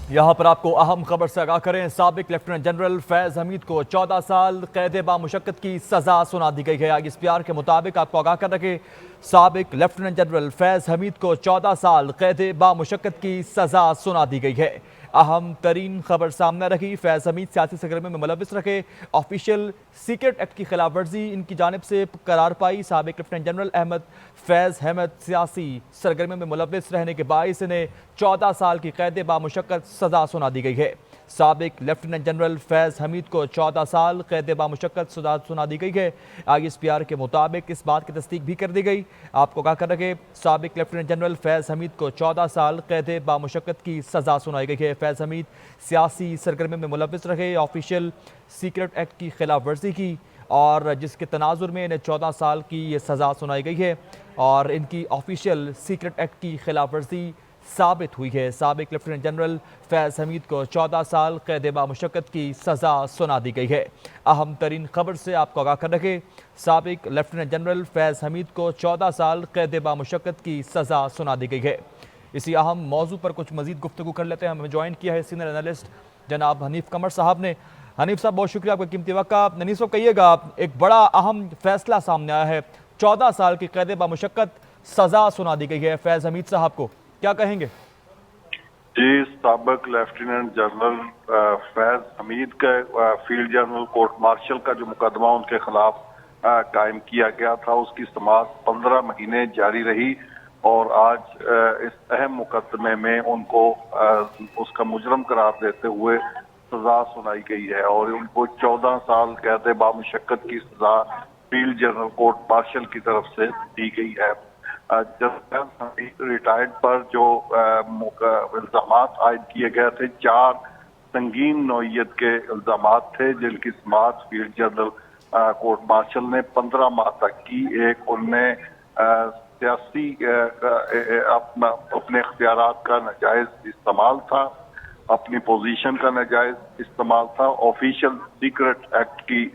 یہاں پر آپ کو اہم خبر سے آگاہ کریں۔ سابق لیفٹیننٹ جنرل فیض حمید کو 14 سال قید بامشقت کی سزا سنا دی گئی ہے۔ آئی ایس پی آر کے مطابق آپ کو آگاہ کر رکھے، سابق لیفٹیننٹ جنرل فیض حمید کو 14 سال قید بامشقت کی سزا سنا دی گئی ہے۔ اہم ترین خبر سامنے رکھی، فیض حمید سیاسی سرگرمی میں ملوث رکھے، آفیشیل سیکرٹ ایکٹ کی خلاف ورزی ان کی جانب سے قرار پائی۔ سابق لیفٹیننٹ جنرل فیض حمید سیاسی سرگرمی میں ملوث رہنے کے باعث انہیں 14 سال کی قید بامشقت سزا سنا دی گئی ہے۔ سابق لیفٹیننٹ جنرل فیض حمید کو 14 سال قید بامشقت سزا سنا دی گئی ہے۔ آئی ایس پی آر کے مطابق اس بات کی تصدیق بھی کر دی گئی۔ آپ کو آگاہ کر رکھے، سابق لیفٹیننٹ جنرل فیض حمید کو 14 سال قید بامشقت کی سزا سنائی گئی ہے۔ فیض حمید سیاسی سرگرمی میں ملوث رہے، آفیشیل سیکرٹ ایکٹ کی خلاف ورزی کی، اور جس کے تناظر میں انہیں 14 سال کی یہ سزا سنائی گئی ہے، اور ان کی آفیشیل سیکرٹ ایکٹ کی خلاف ورزی ثابت ہوئی ہے۔ سابق لیفٹیننٹ جنرل فیض حمید کو 14 سال قید بامشقت کی سزا سنا دی گئی ہے۔ اہم ترین خبر سے آپ کو آگاہ کر رکھے، سابق لیفٹیننٹ جنرل فیض حمید کو 14 سال قید بامشقت کی سزا سنا دی گئی ہے۔ اسی اہم موضوع پر کچھ مزید گفتگو کر لیتے ہیں۔ ہمیں جوائن کیا ہے سینئر انالسٹ جناب حنیف قمر صاحب نے۔ حنیف صاحب بہت شکریہ آپ کا قیمتی وقت کا۔ حنیف صاحب کہیے گا، ایک بڑا اہم فیصلہ سامنے آیا ہے، 14 سال کی قید بامشقت سزا سنا دی گئی ہے فیض حمید صاحب کو، کیا کہیں گے؟ جی، سابق لیفٹیننٹ جنرل فیض حمید کا فیلڈ جنرل کورٹ مارشل کا جو مقدمہ ان کے خلاف قائم کیا گیا تھا، اس کی سماعت 15 مہینے جاری رہی، اور آج اس اہم مقدمے میں ان کو اس کا مجرم قرار دیتے ہوئے سزا سنائی گئی ہے، اور ان کو 14 سال قید بامشقت کی سزا فیلڈ جنرل کورٹ مارشل کی طرف سے دی گئی ہے۔ جسٹس ریٹائرڈ پر جو الزامات عائد کیے گئے تھے، 4 سنگین نوعیت کے الزامات تھے، جن کی سماعت فیلڈ جنرل کورٹ مارشل نے 15 ماہ تک کی۔ ایک ان میں سیاسی اپنے اختیارات کا ناجائز استعمال تھا، اپنی پوزیشن کا ناجائز استعمال تھا، آفیشیل سیکرٹ ایکٹ کی